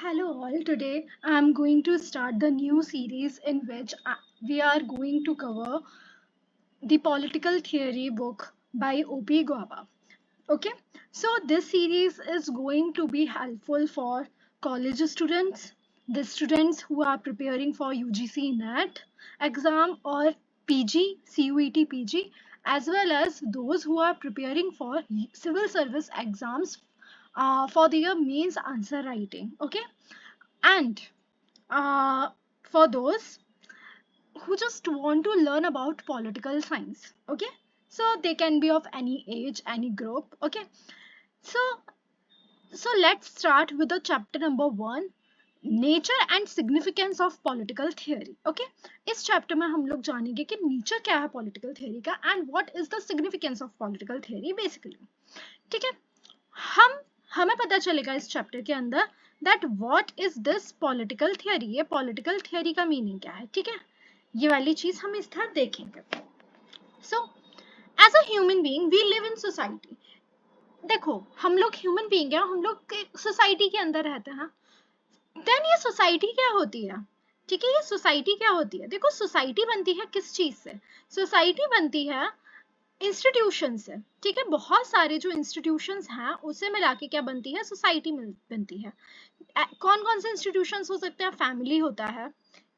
Hello all, today I am going to start the new series in which we are going to cover the political theory book by O.P. Guava. Okay, so this series is going to be helpful for college students, the students who are preparing for UGC NET exam or PG, CUET PG, as well as those who are preparing for civil service exams for their mains answer writing. Okay, and uh, for those who just want to learn about political science, okay, so they can be of any age, any group. Okay, so let's start with the chapter number 1, nature and significance of political theory. Okay, इस chapter में हम लोग जानेंगे कि nature क्या है political theory का and what is the significance of political theory basically. ठीक है, हमें पता चलेगा इस चैप्टर के अंदर that what is this political theory. ये पॉलिटिकल थियोरी का मीनिंग क्या है. ठीक है, ये वाली चीज हम इस तरह देखेंगे. So as a human being we live in society. देखो, हम लोग ह्यूमन बीइंग है, हम लोग सोसाइटी के अंदर रहते हैं. देन ये सोसाइटी क्या होती है. ठीक है, ये सोसाइटी क्या होती है. देखो, सोसाइटी बनती है किस चीज से. सोसाइटी बनती है इंस्टीट्यूशन से. ठीक है, बहुत सारे जो इंस्टीट्यूशंस हैं उसे मिला के क्या बनती है, सोसाइटी बनती है. कौन कौन से इंस्टीट्यूशंस हो सकते हैं. फैमिली होता है,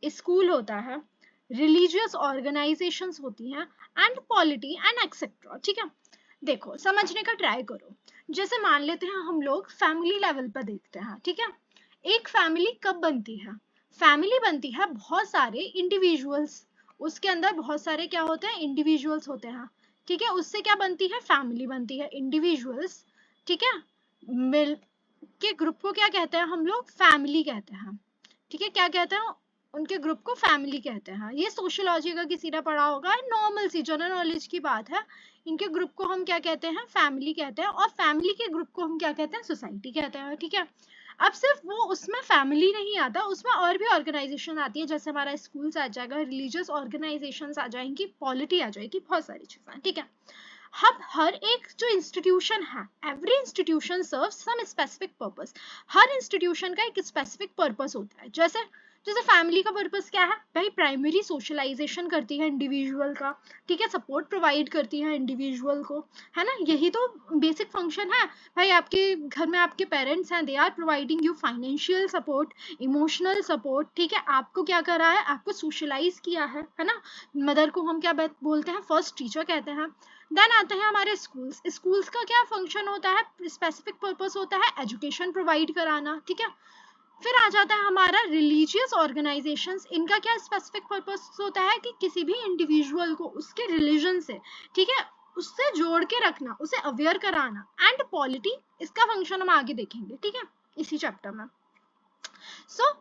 स्कूल होता है, रिलीजियस ऑर्गेनाइजेशंस होती हैं एंड पॉलिटी एंड एक्सेट्रा. ठीक है, देखो समझने का ट्राई करो. जैसे मान लेते हैं हम लोग फैमिली लेवल पर देखते हैं. ठीक है, एक फैमिली कब बनती है. फैमिली बनती है बहुत सारे इंडिविजुअल्स, उसके अंदर बहुत सारे क्या होते हैं, इंडिविजुअल्स होते हैं. ठीक है, उससे क्या बनती है, फैमिली बनती है, इंडिविजुअल्स. ठीक है, मिल के ग्रुप को क्या कहते हैं हम लोग, फैमिली कहते हैं. ठीक है, क्या कहते हैं, उनके ग्रुप को फैमिली कहते हैं. ये सोशियोलॉजी का किसी ने पढ़ा होगा, नॉर्मल सी जनरल नॉलेज की बात है. इनके ग्रुप को हम क्या कहते हैं, फैमिली कहते हैं, और फैमिली के ग्रुप को हम क्या कहते हैं, सोसाइटी कहते हैं. ठीक है, अब सिर्फ वो उसमें फैमिली नहीं आता, उसमें और भी ऑर्गेनाइजेशन आती है. जैसे हमारा स्कूल्स आ जाएगा, रिलीजियस ऑर्गेनाइजेशंस आ जाएंगी, पॉलिटी आ जाएगी, बहुत सारी चीजें. ठीक है, अब हर एक जो इंस्टीट्यूशन है, every institution serves some specific purpose. हर इंस्टीट्यूशन का एक स्पेसिफिक पर्पस होता है. जैसे जैसे फैमिली का पर्पस क्या है भाई, प्राइमरी सोशलाइजेशन करती है इंडिविजुअल का. ठीक है, सपोर्ट प्रोवाइड करती है इंडिविजुअल को, है ना. यही तो बेसिक फंक्शन है भाई. आपके घर में आपके पेरेंट्स हैं, they are providing you financial support, emotional support. ठीक है, आपको क्या करा है, आपको सोशलाइज किया है ना. मदर को हम क्या बोलते हैं, फर्स्ट टीचर कहते हैं. देन आते हैं हमारे स्कूल्स. स्कूल्स का क्या फंक्शन होता है, स्पेसिफिक पर्पस होता है एजुकेशन प्रोवाइड कराना. ठीक है, फिर आ जाता है हमारा रिलीजियस ऑर्गेनाइजेशंस. इनका क्या स्पेसिफिक पर्पस होता है कि किसी भी इंडिविजुअल को उसके रिलीजन से, ठीक है, उससे जोड़ के रखना, उसे अवेयर कराना. एंड पॉलिटी, इसका फंक्शन हम आगे देखेंगे. ठीक है, इसी चैप्टर में.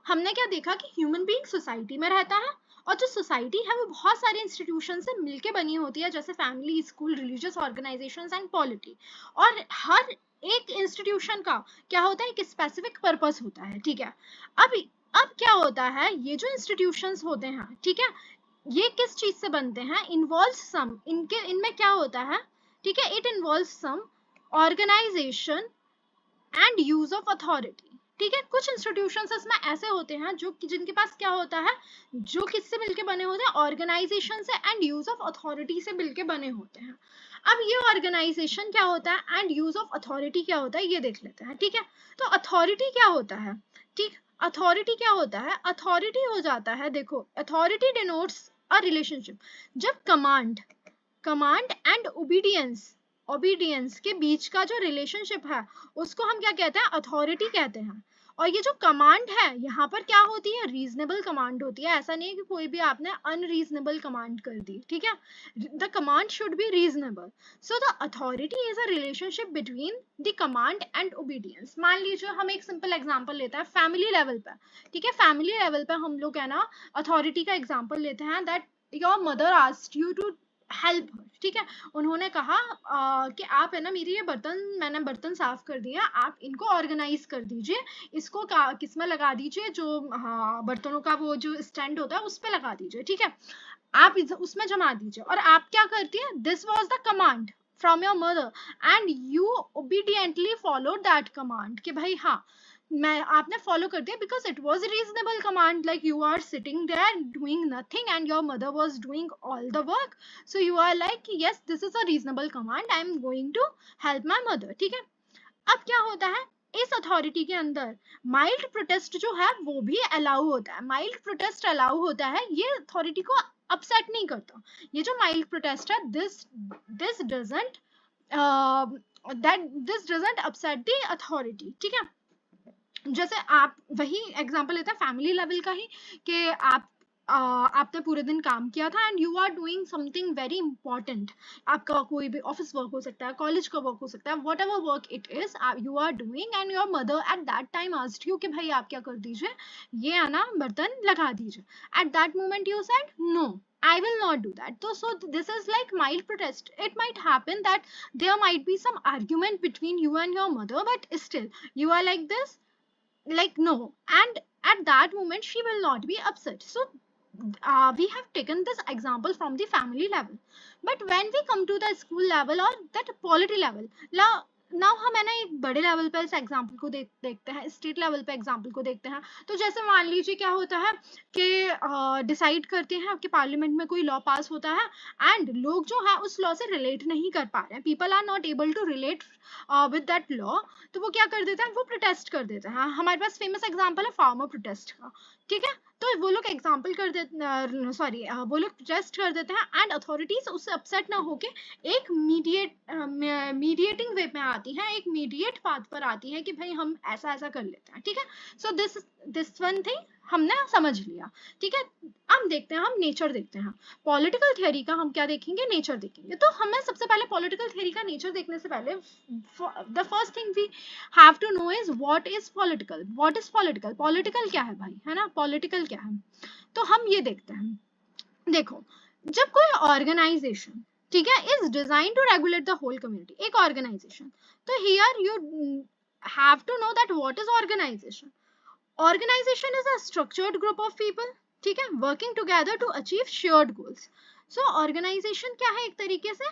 हमने क्या देखा कि ह्यूमन बीइंग सोसाइटी में रहता है, और जो सोसाइटी है वो बहुत सारे इंस्टीट्यूशन से मिलके बनी होती है, जैसे family, school, religious organisations and polity. और हर एक इंस्टीट्यूशन का क्या होता है, एक स्पेसिफिक पर्पस होता है. ठीक है, अब क्या होता है, ये जो इंस्टीट्यूशंस होते हैं, ठीक है, ये किस चीज से बनते हैं, इन्वॉल्व सम, इनमें क्या होता है, ठीक है, it involve some organisation and use of authority. ठीक है, कुछ इंस्टीट्यूशंस इसमें ऐसे होते हैं जो जिनके पास क्या होता है, जो किससे मिलके बने होते हैं, ऑर्गेनाइजेशन से एंड यूज ऑफ अथॉरिटी से मिलके बने होते हैं. अब ये ऑर्गेनाइजेशन क्या होता है एंड यूज ऑफ अथॉरिटी क्या होता है, ये देख लेते हैं. ठीक है, तो अथॉरिटी क्या होता है. ठीक, अथॉरिटी क्या होता है, अथॉरिटी हो जाता है, देखो, अथॉरिटी डिनोट्स अ रिलेशनशिप. जब कमांड एंड ओबीडियंस के बीच का जो रिलेशनशिप है उसको हम क्या कहते हैं, अथॉरिटी कहते हैं. और ये जो कमांड है यहाँ पर क्या होती है, रीजनेबल कमांड होती है. ऐसा नहीं है कि कोई भी आपने अनरीजनेबल कमांड कर दी. ठीक है, the command should be reasonable. So the authority is a relationship between the command and obedience. मान लीजिए हम एक सिंपल एग्जांपल लेते हैं फैमिली लेवल पे. ठीक है, फैमिली लेवल पे हम लोग है ना अथॉरिटी का एग्जांपल लेते हैं, that your mother asked you to help. ठीक है, उन्होंने कहा कि आप है ना, मेरी ये मैंने बर्तन साफ कर दिया, आप इनको ऑर्गेनाइज कर दीजिए, इसको किस में लगा दीजिए, जो बर्तनों का वो जो स्टैंड होता है उस पे लगा दीजिए. ठीक है, आप उसमें जमा दीजिए. और आप क्या करती है, this was the command from your mother and you obediently followed that command कि भाई हाँ मैं आपने follow कर दिया because it was a reasonable command, like you are sitting there doing nothing and your mother was doing all the work, so you are like yes this is a reasonable command, I am going to help my mother. ठीक है, अब क्या होता है इस authority के अंदर mild protest जो है वो भी अलाउ होता है, माइल्ड प्रोटेस्ट अलाउ होता है, ये अथॉरिटी को अपसेट नहीं करता। ये जो माइल्ड प्रोटेस्ट है this doesn't this doesn't upset the authority. ठीक है, जैसे आप वही एग्जांपल लेते हैं फैमिली लेवल का ही कि आपने पूरे दिन काम किया था and you are doing something very important, आपका कोई भी ऑफिस वर्क हो सकता है, कॉलेज का वर्क हो सकता है, whatever work it is you are doing and your mother at that time asked you कि भाई आप क्या कर दीजिए, ये आना बर्तन लगा दीजिए, at that moment you said no I will not do that. So this is like mild protest. It might happen that there might be some argument between you and your mother, but still you are like this, like no, and at that moment she will not be upset. So we have taken this example from the family level, but when we come to the school level or that polity level, now हम है ना एक बड़े level पे इस example को देखते हैं, स्टेट लेवल पे एग्जाम्पल को देखते हैं। तो जैसे मान लीजिए क्या होता है कि डिसाइड करते हैं कि पार्लियामेंट में कोई लॉ पास होता है एंड लोग जो है उस लॉ से रिलेट नहीं कर पा रहे हैं, people are not able to relate with that law, तो वो क्या कर देते हैं, वो प्रोटेस्ट कर देते हैं। हमारे पास फेमस एग्जाम्पल है फार्मर प्रोटेस्ट का। ठीक है, तो वो लोग एग्जाम्पल कर देते सॉरी वो लोग प्रोटेस्ट कर देते हैं एंड अथॉरिटीज उससे अपसेट ना होके एक मीडिएटिंग वे में आती है, एक मीडिएट पाथ पर आती है कि भाई हम ऐसा ऐसा कर लेते हैं। ठीक है, सो दिस वन थिंग हमने समझ लिया। ठीक है, अब देखते हैं हम नेचर देखते हैं, पॉलिटिकल थियरी का हम क्या देखेंगे, नेचर देखेंगे। तो हमें सबसे पहले पॉलिटिकल थियरी का नेचर देखने से पहले the first thing we have to know is what is political. What is political, political क्या है भाई, है ना, पॉलिटिकल क्या है, तो हम ये देखते हैं। देखो, जब कोई ऑर्गेनाइजेशन, ठीक है, is design to regulate the whole community, एक ऑर्गेनाइजेशन, तो here you have to know that what is organisation. Organization is a structured group of people, ठीक है, working together to achieve shared goals. So organization क्या है, एक तरीके से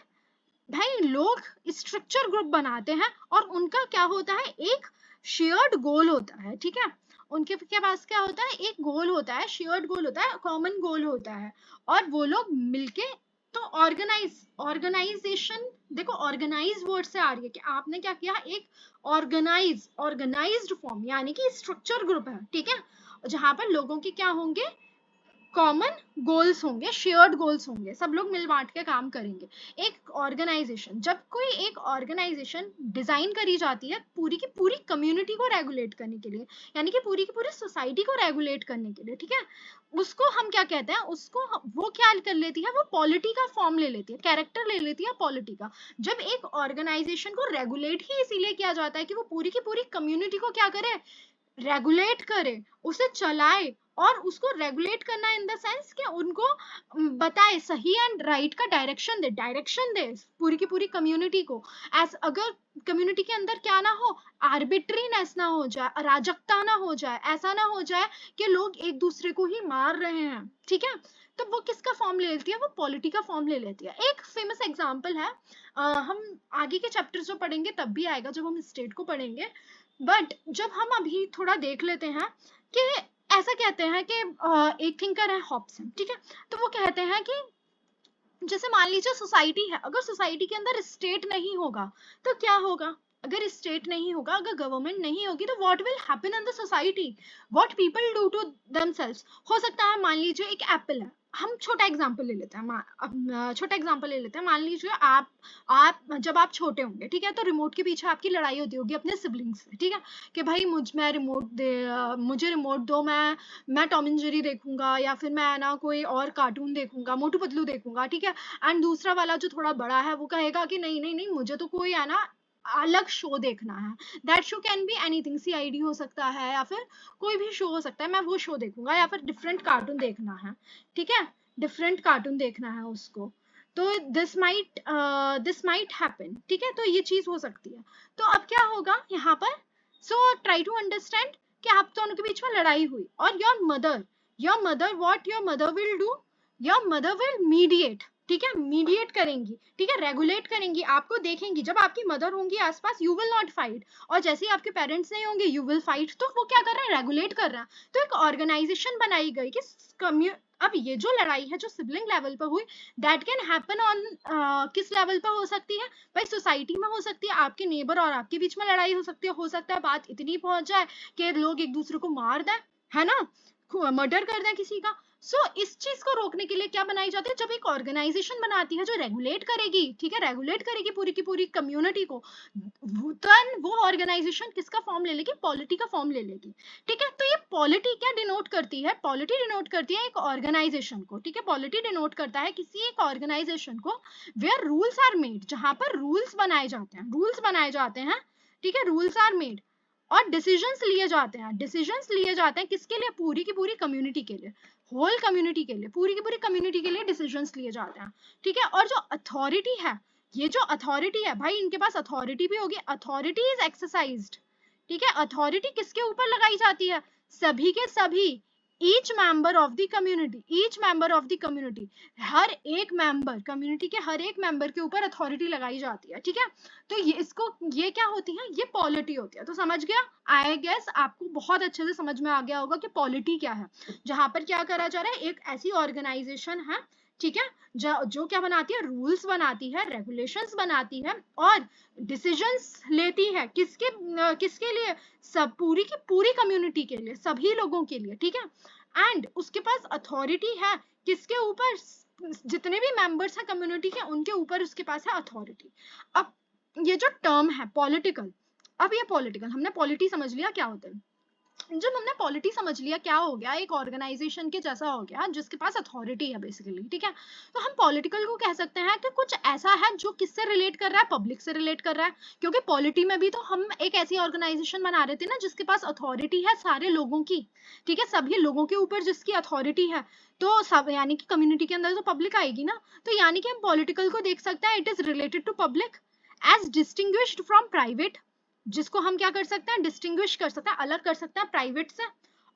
भाई लोग स्ट्रक्चर ग्रुप बनाते हैं और उनका क्या होता है, एक शेयर्ड गोल होता है। ठीक है, उनके पास क्या होता है, एक गोल होता है, शेयर्ड गोल होता है, कॉमन गोल होता है, और वो लोग मिलके तो ऑर्गेनाइजेशन, देखो ऑर्गेनाइज वर्ड से आ रही है कि आपने क्या किया, एक ऑर्गेनाइज्ड फॉर्म यानी कि स्ट्रक्चर ग्रुप है। ठीक है, जहां पर लोगों के क्या होंगे, कॉमन गोल्स होंगे, शेयर्ड गोल्स होंगे, सब लोग मिल बांट के काम करेंगे। एक ऑर्गेनाइजेशन, जब कोई एक ऑर्गेनाइजेशन डिजाइन करी जाती है पूरी की पूरी कम्युनिटी को रेगुलेट करने के लिए, यानी कि पूरी की पूरी सोसाइटी को रेगुलेट करने के लिए, ठीक है, उसको हम क्या कहते हैं, उसको वो क्या कर लेती है, वो पॉलिटी का फॉर्म ले लेती है, कैरेक्टर ले लेती है पॉलिटी का। जब एक ऑर्गेनाइजेशन को रेगुलेट ही इसीलिए किया जाता है कि वो पूरी की पूरी कम्युनिटी को क्या करे, रेगुलेट करे, उसे चलाए, और उसको रेगुलेट करना इन द सेंस कि उनको बताए, सही एंड राइट का डायरेक्शन दे पूरी की पूरी कम्युनिटी को। एस अगर कम्युनिटी के अंदर क्या ना हो, आर्बिट्रीनेस ना हो जाए, अराजकता ना हो जाए, ऐसा ना हो जाए कि लोग एक दूसरे को ही मार रहे हैं। ठीक है, तो वो किसका फॉर्म ले लेती है, वो पॉलिटी का फॉर्म ले लेती है। एक फेमस एग्जांपल है, हम आगे के चैप्टर्स जो पढ़ेंगे तब भी आएगा जब हम स्टेट को पढ़ेंगे, बट जब हम अभी थोड़ा देख लेते हैं कि ऐसा कहते हैं कि एक थिंकर है हॉब्सन। ठीक है, तो वो कहते हैं कि जैसे मान लीजिए सोसाइटी है, अगर सोसाइटी के अंदर स्टेट नहीं होगा तो क्या होगा, अगर स्टेट नहीं होगा, अगर गवर्नमेंट नहीं होगी, तो what will happen in the society, what people do to themselves. हो सकता है मान लीजिए एक एप्पल है, हम छोटा एग्जांपल ले लेते हैं, छोटा एग्जांपल ले लेते हैं, मान लीजिए आप जब आप छोटे होंगे, ठीक है, तो रिमोट के पीछे आपकी लड़ाई होती होगी अपने सिबलिंग्स से। ठीक है, कि भाई मुझे रिमोट दो, मैं टॉम एंड जेरी देखूंगा, या फिर मैं ना कोई और कार्टून देखूंगा, मोटू पतलू देखूंगा। ठीक है, एंड दूसरा वाला जो थोड़ा बड़ा है वो कहेगा कि नहीं नहीं नहीं, मुझे तो कोई है ना अलग शो देखना है। That show can be anything, CID हो सकता है, या फिर कोई भी शो हो सकता है, मैं वो शो देखूंगा, या फिर डिफरेंट कार्टून देखना है। ठीक है, डिफरेंट कार्टून देखना है उसको, तो दिस माइट हैपन। ठीक है, तो ये चीज हो सकती है। तो अब क्या होगा यहाँ पर, सो ट्राई टू अंडरस्टैंड कि आप दोनों के बीच में लड़ाई हुई, और your mother what your mother will do, your mother will mediate. ठीक है, मीडिएट करेंगी, ठीक है, रेगुलेट करेंगी, आपको देखेंगी। जब आपकी मदर होंगी आसपास, यू विल नॉट फाइट, और जैसे ही आपके पेरेंट्स नहीं होंगे, यू विल फाइट। तो वो क्या कर रहा है, रेगुलेट कर रहा है। तो एक ऑर्गेनाइजेशन बनाई गई कि अब ये जो लड़ाई है जो सिबलिंग लेवल पर हुई, दैट कैन हैपन ऑन किस लेवल पर हो सकती है भाई, सोसाइटी में हो सकती है, आपके नेबर और आपके बीच में लड़ाई हो सकती है। हो सकता है बात इतनी पहुंच जाए कि लोग एक दूसरे को मार दें, है ना, मर्डर कर दें किसी का। इस चीज को रोकने के लिए क्या बनाई जाती है, जब एक ऑर्गेनाइजेशन बनाती है जो रेगुलेट करेगी, ठीक है, रेगुलेट करेगी पूरी की पूरी कम्युनिटी को, then वो ऑर्गेनाइजेशन किसका फॉर्म ले लेगी, पॉलिटी का फॉर्म ले लेगी। ठीक है, तो ये पॉलिटी क्या डिनोट करती है, पॉलिटी डिनोट करती है एक ऑर्गेनाइजेशन को। ठीक है, पॉलिटी डिनोट करता है किसी एक ऑर्गेनाइजेशन को वेयर रूल्स आर मेड, जहां पर रूल्स बनाए जाते हैं, रूल्स बनाए जाते हैं, ठीक है, रूल्स आर मेड, और डिसीजंस लिए जाते हैं, डिसीजंस लिए जाते हैं किसके लिए, पूरी की पूरी कम्युनिटी के लिए, होल कम्युनिटी के लिए, पूरी की पूरी कम्युनिटी के लिए डिसीजंस लिए जाते हैं। ठीक है, और जो अथॉरिटी है, ये जो अथॉरिटी है भाई, इनके पास अथॉरिटी भी होगी, अथॉरिटी इज एक्सरसाइज्ड। ठीक है, अथॉरिटी किसके ऊपर लगाई जाती है, सभी के सभी, each member of the community, each member of the community, हर एक मेंबर, कम्युनिटी के हर एक मेंबर के ऊपर अथॉरिटी लगाई जाती है। ठीक है, तो ये क्या होती है, ये पॉलिटी होती है। तो समझ गया, आई गेस आपको बहुत अच्छे से समझ में आ गया होगा कि पॉलिटी क्या है, जहां पर क्या करा जा रहा है, एक ऐसी ऑर्गेनाइजेशन है, ठीक है, जो क्या बनाती है, रूल्स बनाती है, रेगुलेशंस बनाती है, और डिसीजंस लेती है किसके लिए, सब पूरी की पूरी कम्युनिटी के लिए, सभी लोगों के लिए। ठीक है, एंड उसके पास अथॉरिटी है किसके ऊपर, जितने भी मेंबर्स हैं कम्युनिटी के, उनके ऊपर उसके पास है अथॉरिटी। अब ये जो टर्म है पॉलिटिकल, अब ये पॉलिटिकल, हमने पॉलिटी समझ लिया क्या होता है, जब हमने पॉलिटी समझ लिया क्या हो गया, एक ऑर्गेनाइजेशन के जैसा हो गया जिसके पास अथॉरिटी है बेसिकली। ठीक है, तो हम पॉलिटिकल को कह सकते हैं कि कुछ ऐसा है जो किससे रिलेट कर रहा है, पब्लिक से रिलेट कर रहा है, क्योंकि पॉलिटी में भी तो हम एक ऐसी ऑर्गेनाइजेशन बना रहे थे ना जिसके पास अथॉरिटी है सारे लोगों की। ठीक है, सभी लोगों के ऊपर जिसकी अथॉरिटी है, तो सब यानी कि कम्युनिटी के अंदर तो पब्लिक आएगी ना, तो यानी कि हम पॉलिटिकल को देख सकते हैं, it is related to public as distinguished from private, जिसको हम क्या कर सकते हैं, डिस्टिंग्विश कर सकते हैं, अलग कर सकते हैं प्राइवेट से,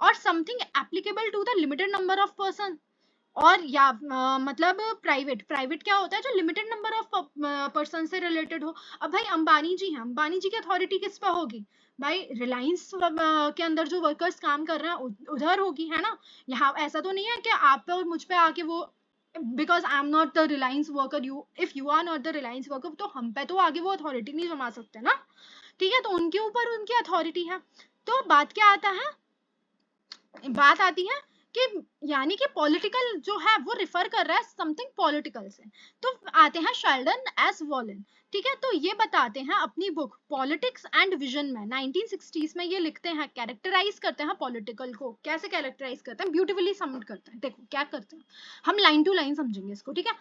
और something applicable to the limited number of person, और या मतलब प्राइवेट, प्राइवेट क्या होता है, जो लिमिटेड नंबर ऑफ पर्सन से रिलेटेड हो। अब भाई अंबानी जी हैं, अंबानी जी की अथॉरिटी किस पे होगी भाई, रिलायंस के अंदर जो वर्कर्स काम कर रहे हैं उधर होगी, है ना। यहाँ ऐसा तो नहीं है कि आप पे और मुझ पे आके वो, because I am not the Reliance worker, you if you are not the Reliance worker, तो हम पे तो आगे वो अथॉरिटी नहीं जमा सकते ना। ठीक है, तो उनके ऊपर उनकी अथॉरिटी है। तो बात क्या आता है, बात आती है कि यानी कि पॉलिटिकल जो है वो रिफर कर रहा है समथिंग पॉलिटिकल से। तो आते हैं शेल्डन एस वॉलन। ठीक है, तो ये बताते हैं अपनी बुक पॉलिटिक्स एंड विजन में 1960s में, ये लिखते हैं, कैरेक्टराइज करते हैं पॉलिटिकल को, कैसे कैरेक्टराइज करते हैं, ब्यूटीफुली सबमिट करते हैं। देखो क्या करते हैं, हम लाइन टू लाइन समझेंगे इसको। ठीक है,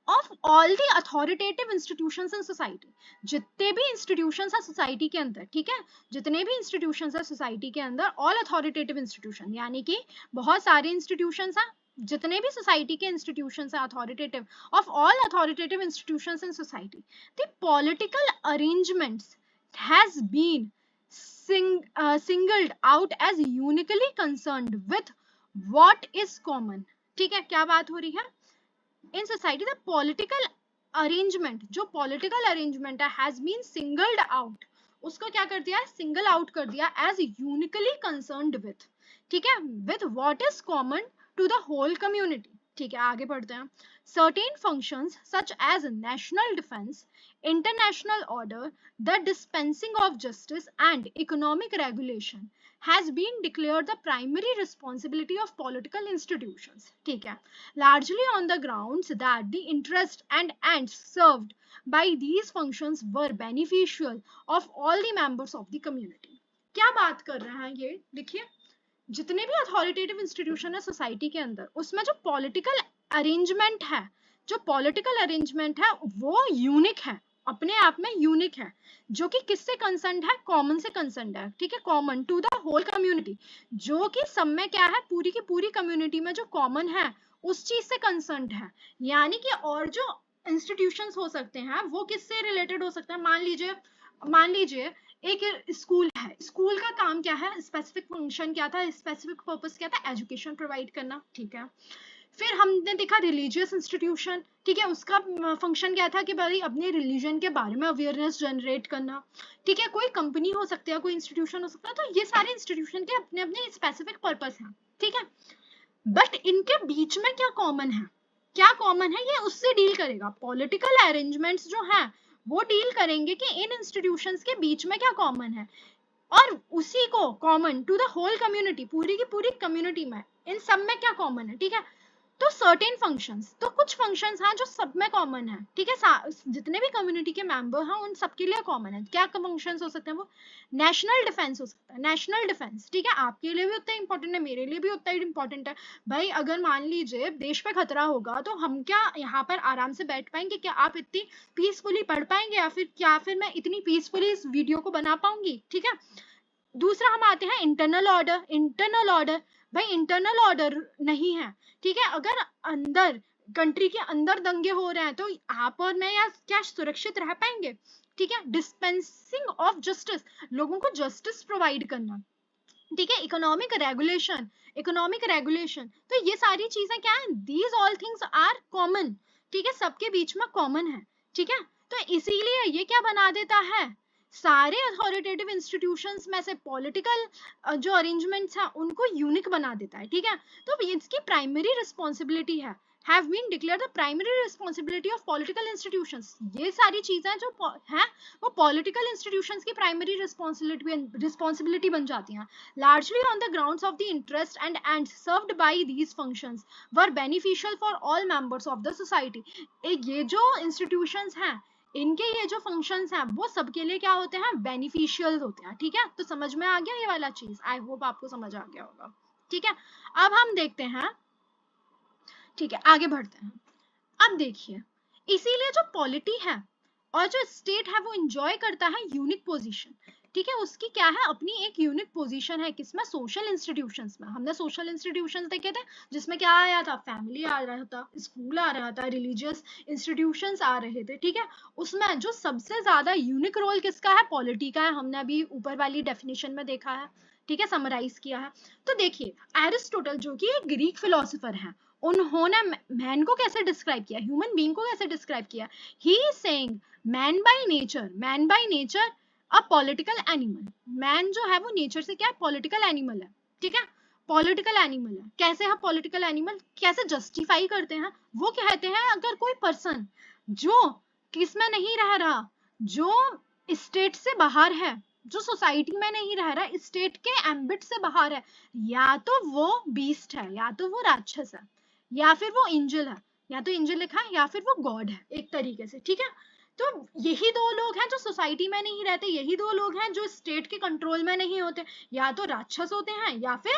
of all the authoritative institutions in society, जितने भी institutions हैं society के अंदर, ठीक है, जितने भी institutions हैं society के अंदर, all authoritative institution यानी कि बहुत सारे institutions हैं, जितने भी society के institutions हैं authoritative, of all authoritative institutions in society, the political arrangements has been singled out as uniquely concerned with what is common। ठीक है, क्या बात हो रही है, in society the political arrangement, जो political arrangement है has been singled out, उसको क्या कर दिया, सिंगल आउट कर दिया, as uniquely concerned with, ठीक है, with what is common to the whole community। ठीक है, आगे बढ़ते हैं। certain functions such as national defense, international order, the dispensing of justice and economic regulation has been declared the primary responsibility of political institutions। ठीक है, largely on the grounds that the interest and ends served by these functions were beneficial of all the members of the community। क्या बात कर रहे हैं ये, देखिए, जितने भी अथॉरिटेटिव इंस्टीट्यूशन है सोसाइटी के अंदर, उसमें जो पॉलिटिकल अरेंजमेंट है, जो पॉलिटिकल अरेंजमेंट है वो यूनिक है, अपने आप में यूनिक है, जो कि किससे कंसर्न है, कॉमन से कंसर्न है। ठीक है, common to the whole community, जो कि सब में क्या है, पूरी की पूरी कम्युनिटी में जो कॉमन है उस चीज से कंसर्न है। यानी कि और जो इंस्टीट्यूशंस हो सकते हैं वो किससे रिलेटेड हो सकते हैं, मान लीजिए एक स्कूल है, स्कूल का काम क्या है, स्पेसिफिक फंक्शन क्या था, स्पेसिफिक पर्पस क्या था, एजुकेशन प्रोवाइड करना। ठीक है, फिर हमने देखा रिलीजियस इंस्टीट्यूशन, ठीक है, उसका फंक्शन क्या था कि भाई अपने रिलीजन के बारे में अवेयरनेस जनरेट करना, ठीक है, कोई कंपनी हो सकती है, कोई इंस्टीट्यूशन हो सकता है, तो ये सारे इंस्टीट्यूशन के अपने अपने स्पेसिफिक पर्पस हैं, ठीक है, बट इनके बीच में क्या कॉमन है, क्या कॉमन है, ये उससे डील करेगा, पॉलिटिकल अरेंजमेंट्स जो है वो डील करेंगे कि इन इंस्टीट्यूशंस के बीच में क्या कॉमन है, और उसी को common to the whole community, पूरी की पूरी कम्युनिटी में इन सब में क्या कॉमन है, ठीक है, तो सर्टेन फंक्शंस, तो कुछ फंक्शंस हैं जो सब में कॉमन है, ठीक है, जितने भी कम्युनिटी के मेंबर हैं उन सबके लिए कॉमन है, क्या फंक्शंस हो सकते हैं वो, नेशनल डिफेंस हो सकता है, नेशनल डिफेंस, ठीक है, आपके लिए भी उतना इंपॉर्टेंट है, मेरे लिए भी उतना ही इंपॉर्टेंट है, भाई अगर मान लीजिए देश पे खतरा होगा तो हम क्या यहाँ पर आराम से बैठ पाएंगे, क्या आप इतनी पीसफुली पढ़ पाएंगे, या फिर मैं इतनी पीसफुली इस वीडियो को बना पाऊंगी, ठीक है। दूसरा हम आते हैं इंटरनल ऑर्डर, इंटरनल ऑर्डर, भाई इंटरनल ऑर्डर नहीं है, ठीक है, अगर अंदर कंट्री के अंदर दंगे हो रहे हैं तो आप और मैं या क्या सुरक्षित रह पाएंगे, ठीक है, डिस्पेंसिंग ऑफ जस्टिस, लोगों को जस्टिस प्रोवाइड करना, ठीक है, इकोनॉमिक रेगुलेशन, इकोनॉमिक रेगुलेशन, तो ये सारी चीजें क्या है, these all things are common, ठीक है, सबके बीच में कॉमन है, ठीक है, तो इसीलिए ये क्या बना देता है, सारे अथॉरिटेटिव इंस्टीट्यूशंस में से पॉलिटिकल जो अरेंजमेंट्स हैं उनको यूनिक बना देता है, ठीक है, तो इसकी प्राइमरी रिस्पॉन्सिबिलिटी है, have been declared the primary responsibility of political institutions, ये सारी चीजें जो हैं वो पॉलिटिकल इंस्टीट्यूशंस की प्राइमरी रिस्पॉन्सिबिलिटी बन जाती हैं, largely on the grounds of the interest and ends served by these functions were beneficial for all members of the society, ये जो institutions हैं इनके ये जो फंक्शंस हैं वो सबके लिए क्या होते हैं, बेनिफिशियल होते हैं, ठीक है, तो समझ में आ गया ये वाला चीज, आई होप आपको समझ आ गया होगा, ठीक है। अब हम देखते हैं, ठीक है, आगे बढ़ते हैं, अब देखिए, इसीलिए जो पॉलिटी है और जो स्टेट है वो एंजॉय करता है यूनिक पोजीशन, ठीक है, उसकी क्या है, अपनी एक यूनिक पोजीशन है, किसमें, सोशल इंस्टीट्यूशंस में, हमने सोशल इंस्टीट्यूशंस देखे थे जिसमें क्या आया था, फैमिली आ रहा था, स्कूल आ रहा था, रिलीजियस इंस्टीट्यूशंस आ रहे थे, ठीक है, उसमें जो सबसे ज्यादा यूनिक रोल किसका है, पॉलिटी का है, हमने अभी ऊपर वाली डेफिनेशन में देखा है, ठीक है, समराइज किया है, तो देखिए एरिस्टोटल जो कि एक ग्रीक फिलोसोफर है, उन्होंने मैन को कैसे डिस्क्राइब किया, ह्यूमन बीइंग को कैसे डिस्क्राइब किया, he is saying man by nature a political animal, man जो है वो नेचर से क्या है, पॉलिटिकल एनिमल है, ठीक है, पॉलिटिकल एनिमल है, कैसे है पॉलिटिकल एनिमल, कैसे जस्टिफाई करते हैं, वो कहते हैं अगर कोई पर्सन जो किस में नहीं रह रहा, जो स्टेट से बाहर है, जो सोसाइटी में नहीं रह रहा, स्टेट के एम्बिट से बाहर है, या तो वो बीस्ट है, या तो वो राक्षस है, या फिर वो एंजल है, या तो एंजल लिखा है या फिर वो गॉड है एक तरीके से, ठीक है, तो यही दो लोग हैं जो सोसाइटी में नहीं रहते, यही दो लोग हैं जो स्टेट के कंट्रोल में नहीं होते, या तो राक्षस होते हैं या फिर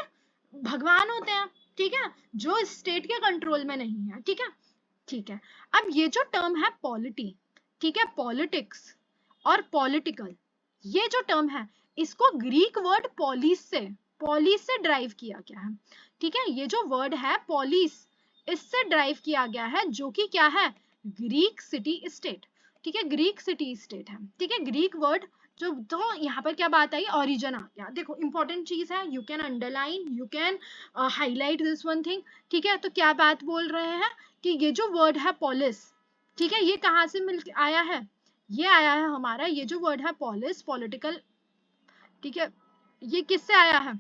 भगवान होते हैं, ठीक है, जो स्टेट के कंट्रोल में नहीं है, ठीक है, ठीक है। अब ये जो टर्म है पॉलिटी, ठीक है, पॉलिटिक्स और पॉलिटिकल, ये जो टर्म है इसको ग्रीक वर्ड पॉलिस से ड्राइव किया गया है, ठीक है, ये जो वर्ड है पॉलिस, इससे ड्राइव किया गया है, जो कि क्या है, ग्रीक सिटी स्टेट, ठीक है, ग्रीक सिटी स्टेट है, ठीक है, ग्रीक वर्ड जो, तो यहाँ पर क्या बात आई, ओरिजिन आ गया, देखो इंपॉर्टेंट चीज है, you can underline, you can highlight this one thing, ठीक है, तो क्या बात बोल रहे हैं कि ये जो वर्ड है पॉलिस, ठीक है, ये कहाँ से मिल आया है, ये आया है हमारा, ये जो वर्ड है पॉलिस, पॉलिटिकल, ठीक है, ये किससे आया है,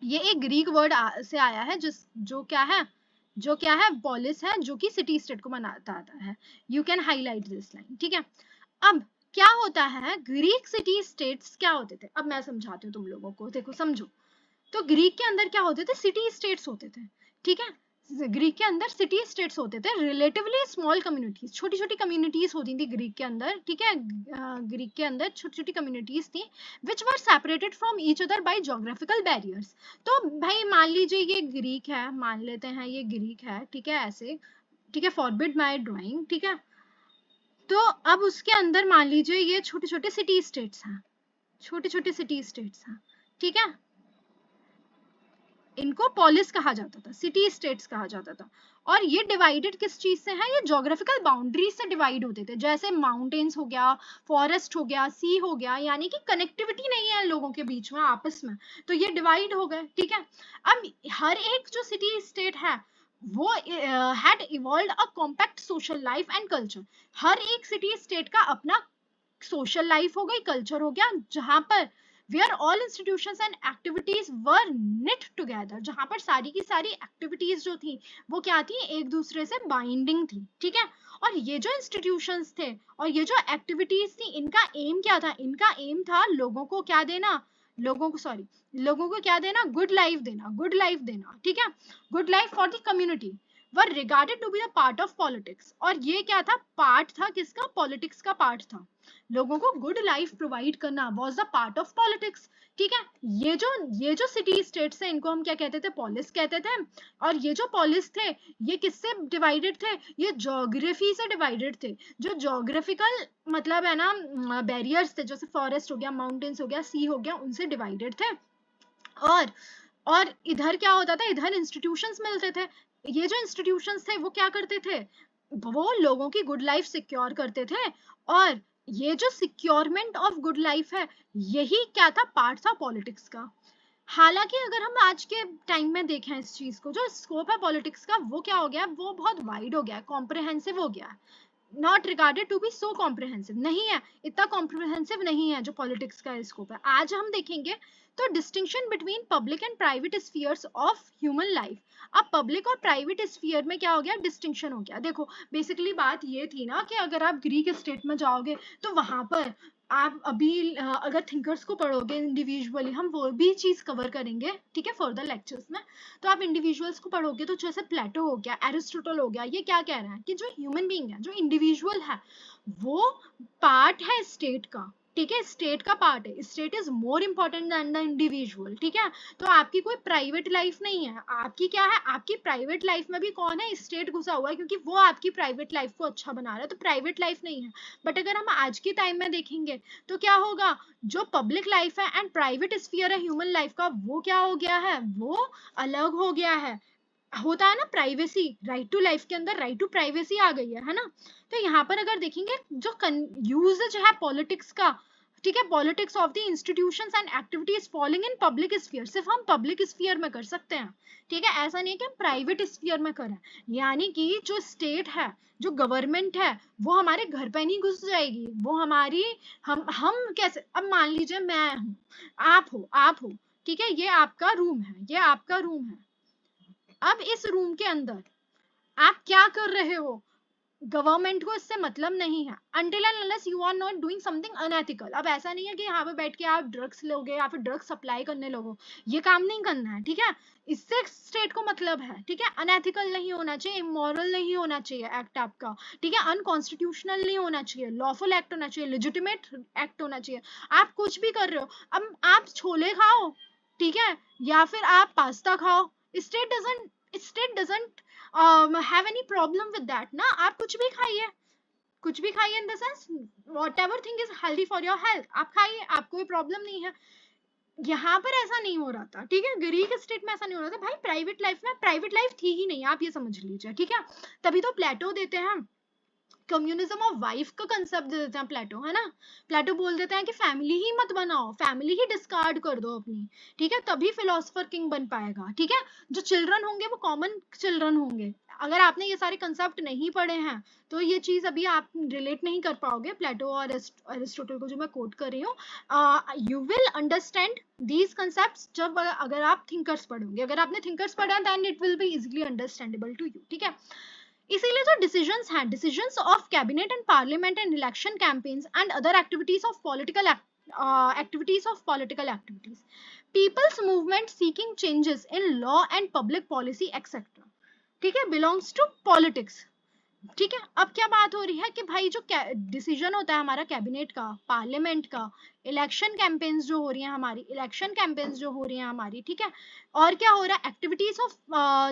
ये एक ग्रीक वर्ड से आया है, जिस जो क्या है पॉलिस है, जो कि सिटी स्टेट को बनाता है, you can highlight this line, ठीक है। अब क्या होता है, ग्रीक सिटी स्टेट्स क्या होते थे, अब मैं समझाती हूँ तुम लोगों को, देखो समझो, तो ग्रीक के अंदर क्या होते थे, सिटी स्टेट्स होते थे, ठीक है, ग्रीक के अंदर सिटी स्टेट्स होते थे, रिलेटिवली स्मॉल कम्युनिटीज, छोटी छोटी कम्युनिटीज होती थी ग्रीक के अंदर, ठीक है, ग्रीक के अंदर छोटी छोटी कम्युनिटीज थी, which were separated from each other by geographical barriers, तो भाई मान लीजिए ये ग्रीक है, मान लेते हैं ये ग्रीक है, ठीक है, ऐसे, ठीक है, फॉरबिड माय ड्राइंग, ठीक है, तो अब उसके अंदर मान लीजिए ये छोटे छोटे सिटी स्टेट्स हैं, छोटे छोटे सिटी स्टेट्स हैं, ठीक है, इनको पॉलिस कहा जाता था, सिटी स्टेट्स कहा जाता था, और ये डिवाइडेड किस चीज से है, ये ज्योग्राफिकल बाउंड्रीज से डिवाइड होते थे, जैसे माउंटेन्स हो गया, फॉरेस्ट हो गया, सी हो गया, यानी कि कनेक्टिविटी नहीं है लोगों के बीच में आपस में, तो ये डिवाइड हो गए, ठीक है। अब हर एक जो सिटी स्टेट है वो had evolved a compact social life and culture. हर एक सिटी स्टेट का अपना सोशल लाइफ हो गई, कल्चर हो गया, जहां पर where all institutions and activities were knit together, जहां पर सारी की सारी एक्टिविटीज जो थी वो क्या थी, एक दूसरे से बाइंडिंग थी, ठीक है। और ये जो इंस्टीट्यूशंस थे और ये जो एक्टिविटीज थी, इनका एम क्या था, इनका एम था लोगों को क्या देना, लोगों को क्या देना, गुड लाइफ देना, गुड लाइफ देना, ठीक है, good life for the community, were regarded to be the part of politics. और ये क्या था, पार्ट था किसका, पॉलिटिक्स का पार्ट था। लोगों को गुड लाइफ प्रोवाइड करना was the part of politics, ठीक है। ये जो सिटी स्टेट्स है, इनको हम क्या कहते थे, पॉलिस कहते थे। और ये जो पॉलिस थे, ये किससे डिवाइडेड थे, ये ज्योग्राफी से डिवाइडेड थे। जो ज्योग्राफिकल मतलब है ना बैरियर्स थे, जैसे फॉरेस्ट हो गया, माउंटेन्स हो गया, सी हो गया, उनसे डिवाइडेड थे। और और इधर क्या होता था, इधर इंस्टीट्यूशंस मिलते थे। ये जो इंस्टीट्यूशंस थे वो क्या करते थे, वो लोगों की गुड लाइफ सिक्योर करते थे। और ये जो सिक्योरमेंट ऑफ गुड लाइफ है, यही क्या था, पार्ट था पॉलिटिक्स का। हालांकि अगर हम आज के टाइम में देखें इस चीज को, जो स्कोप है पॉलिटिक्स का, वो क्या हो गया, वो बहुत वाइड हो गया, कॉम्प्रिहेंसिव हो गया, not regarded to be so comprehensive, नहीं है, इतना कॉम्प्रिहेंसिव नहीं है जो पॉलिटिक्स का स्कोप है। आज हम देखेंगे तो distinction between public and private spheres of human life. अब पब्लिक और प्राइवेट स्फीयर में क्या हो गया, डिस्टिंक्शन हो गया। देखो बेसिकली बात ये थी ना कि अगर आप ग्रीक स्टेट में जाओगे तो वहां पर आप अभी अगर थिंकर्स को पढ़ोगे इंडिविजुअली, हम वो भी चीज कवर करेंगे, ठीक है, फर्दर लेक्चर्स में। तो आप इंडिविजुअल्स को पढ़ोगे तो जैसे प्लेटो हो गया, एरिस्टोटल हो गया, ये क्या कह रहे हैं कि जो ह्यूमन बीइंग है, जो इंडिविजुअल है, वो पार्ट है स्टेट का, ठीक है, स्टेट का पार्ट है, state is more important than the individual, ठीक है। तो आपकी कोई प्राइवेट लाइफ नहीं है, आपकी क्या है, आपकी प्राइवेट लाइफ में भी कौन है, स्टेट घुसा हुआ है, क्योंकि वो आपकी प्राइवेट लाइफ को अच्छा बना रहा है, तो प्राइवेट लाइफ नहीं है। बट अगर हम आज के टाइम में देखेंगे तो क्या होगा, जो पब्लिक लाइफ है एंड प्राइवेट स्फीयर है ह्यूमन लाइफ का, वो क्या हो गया है, वो अलग हो गया है। होता है ना प्राइवेसी, राइट टू लाइफ के अंदर राइट टू प्राइवेसी आ गई है ना। तो यहाँ पर अगर देखेंगे जो यूजेज है पॉलिटिक्स का, ठीक है, politics of the institutions and activities falling in public sphere, सिर्फ हम पब्लिक स्फीयर में कर सकते हैं, ठीक है, ऐसा नहीं है कि हम प्राइवेट स्फीयर में करें। यानी कि जो स्टेट है, जो गवर्नमेंट है, वो हमारे घर पे नहीं घुस जाएगी, वो हमारी, हम कैसे, अब मान लीजिए मैं हूँ, आप हो, ठीक है, ये आपका रूम है, ये आपका रूम है। अब इस रूम के अंदर आप क्या कर रहे हो, गवर्नमेंट को इससे मतलब नहीं है, until and unless you are not doing something unethical। अब ऐसा नहीं है कि यहाँ पे बैठ के आप ड्रग्स लोगे या फिर ड्रग्स सप्लाई करने लगो, ये काम नहीं करना है, ठीक है। इससे स्टेट को मतलब है, ठीक है, अनएथिकल नहीं होना चाहिए, इमोरल नहीं होना चाहिए एक्ट आपका, ठीक है, अनकॉन्स्टिट्यूशनल नहीं होना चाहिए, लॉफुल एक्ट होना चाहिए, लेजिटिमेट एक्ट होना चाहिए। आप कुछ भी कर रहे हो, अब आप छोले खाओ, ठीक है, या फिर आप पास्ता खाओ, state doesn't have any problem with that ना, आप कुछ भी खाइए, कुछ भी खाइए, in the sense what ever thing is healthy for your health, आप खाइए, आपको कोई प्रॉब्लम नहीं है। यहाँ पर ऐसा नहीं हो रहा था, ठीक है, ग्रीक स्टेट में ऐसा नहीं हो रहा था भाई, प्राइवेट लाइफ में प्राइवेट लाइफ थी ही नहीं, आप ये समझ लीजिए, ठीक है। तभी तो प्लेटो देते हैं कम्युनिज्म ऑफ वाइफ का कंसेप्ट दे देते हैं प्लेटो, है ना। प्लेटो बोल देते हैं कि फैमिली ही मत बनाओ, फैमिली ही डिस्कार्ड कर दो अपनी, ठीक है, तभी फिलोसफर किंग बन पाएगा, ठीक है। जो चिल्ड्रन होंगे वो कॉमन चिल्ड्रन होंगे। अगर आपने ये सारे कंसेप्ट नहीं पढ़े हैं तो ये चीज अभी आप रिलेट नहीं कर पाओगे प्लेटो और एरिस्टोटल को जो मैं कोट कर रही हूँ। You will understand these concept जब, अगर आप थिंकर्स पढ़ोगे, अगर आपने थिंकर्स पढ़ा then it will be easily understandable to you, ठीक है। इसीलिए जो डिसीजंस हैं, decisions of cabinet and parliament and election campaigns and other activities of political activities, people's movement seeking changes in law and public policy etcetera, ठीक है, belongs to politics, ठीक है। अब क्या बात हो रही है कि भाई जो डिसीजन होता है हमारा कैबिनेट का, पार्लियामेंट का, इलेक्शन कैंपेन्स जो हो रही हैं हमारी, इलेक्शन कैंपेन्स जो हो रही हैं हमारी, ठीक है, और क्या हो रहा है, एक्टिविटीज ऑफ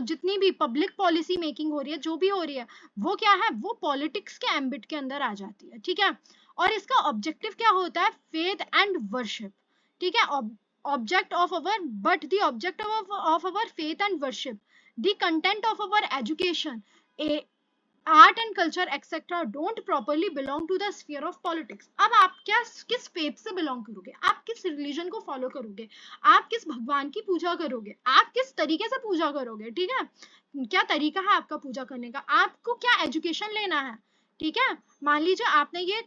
जितनी भी पब्लिक पॉलिसी मेकिंग हो रही है, जो भी हो रही है, वो क्या है, वो पॉलिटिक्स के एम्बिट के अंदर आ जाती है, ठीक है। और इसका ऑब्जेक्टिव क्या होता है, फेथ एंड वर्शिप, ठीक है, object of our, but the object of our faith and worship, the content of our education, art and culture etcetera don't properly belong to the sphere of politics. अब आप क्या किस faith से belong करोगे, आप किस रिलीजन को follow करोगे, आप किस भगवान की पूजा करोगे, आप किस तरीके से पूजा करोगे, ठीक है, क्या तरीका है आपका पूजा करने का, आपको क्या एजुकेशन लेना है, ठीक है। मान लीजिए आपने ये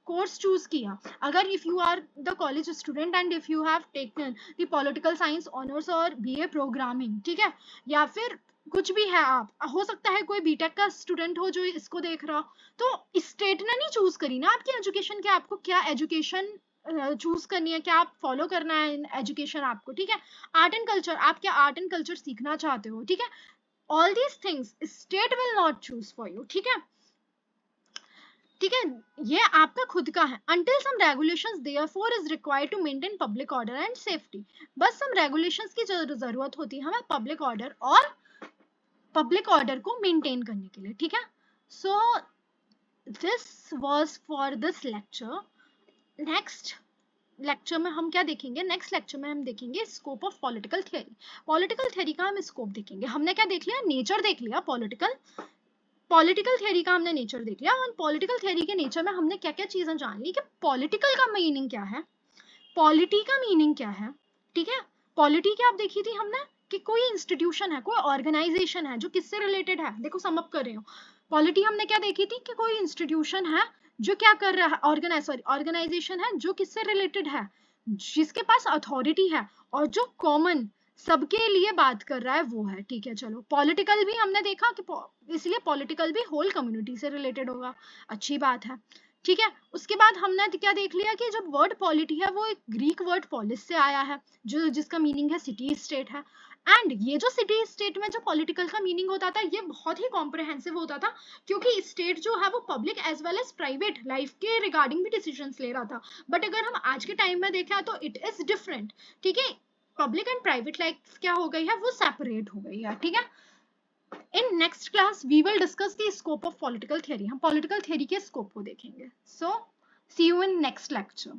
कोर्स चूज किया, अगर if you are the college student and if you have taken the political science honours और बीए प्रोग्रामिंग, ठीक है, या फिर कुछ भी है, आप हो सकता है कोई बीटेक का स्टूडेंट हो जो इसको देख रहा हो, तो स्टेट ने नहीं चूज करी ना आपकी एजुकेशन, क्या आपको क्या एजुकेशन चूज करनी है, क्या आप फॉलो करना है इन एजुकेशन आपको, ठीक है। आर्ट एंड कल्चर, आप क्या आर्ट एंड कल्चर सीखना चाहते हो, ठीक है, all these things state will not choose for you, ठीक है, ठीक है, ये आपका खुद का है। until some regulations therefore is required to maintain public order and safety, बस some regulations की जरूरत होती है हमें पब्लिक ऑर्डर और पब्लिक ऑर्डर को मेंटेन करने के लिए, ठीक है। So this was for this lecture. Next lecture में हम क्या देखेंगे, नेक्स्ट लेक्चर में हम देखेंगे scope of political theory. Political theory का हम स्कोप देखेंगे। हमने क्या देख लिया, नेचर देख लिया, पॉलिटिकल थियरी का हमने नेचर देख लिया, और पॉलिटिकल थियरी के नेचर में हमने क्या क्या चीजें जान ली कि पॉलिटिकल का मीनिंग क्या है, पॉलिटी का मीनिंग क्या है, ठीक है। पॉलिटी क्या आप देखी थी हमने कि कोई इंस्टीट्यूशन है, कोई ऑर्गेनाइजेशन है जो किससे रिलेटेड है, देखो सम अप कर रही हूँ। पॉलिटी हमने क्या देखी थी कि कोई इंस्टीट्यूशन है जो क्या कर रहा है, ऑर्गेनाइजेशन है जो किससे रिलेटेड है, जिसके पास अथॉरिटी है और जो कॉमन सबके लिए बात कर रहा है वो है, ठीक है। चलो पॉलिटिकल भी हमने देखा कि इसलिए पॉलिटिकल भी होल कम्युनिटी से रिलेटेड होगा, अच्छी बात है, ठीक है। उसके बाद हमने क्या देख लिया कि जब वर्ड पॉलिटी है वो एक ग्रीक वर्ड पॉलिस से आया है, जो जिसका मीनिंग है सिटी स्टेट है। एंड ये जो सिटी स्टेट में जो पॉलिटिकल का मीनिंग होता था ये बहुत ही कॉम्प्रहेंसिव होता था, क्योंकि स्टेट जो है वो public as well as private life के रिगार्डिंग भी डिसीजंस ले रहा था। बट अगर हम आज के टाइम में देखें तो इट इज डिफरेंट, ठीक है। पब्लिक एंड प्राइवेट लाइफ क्या हो गई है, वो सेपरेट हो गई है, ठीक है। In next class we will discuss the scope of political theory, हम पॉलिटिकल थियरी के स्कोप को देखेंगे। So see you in next lecture.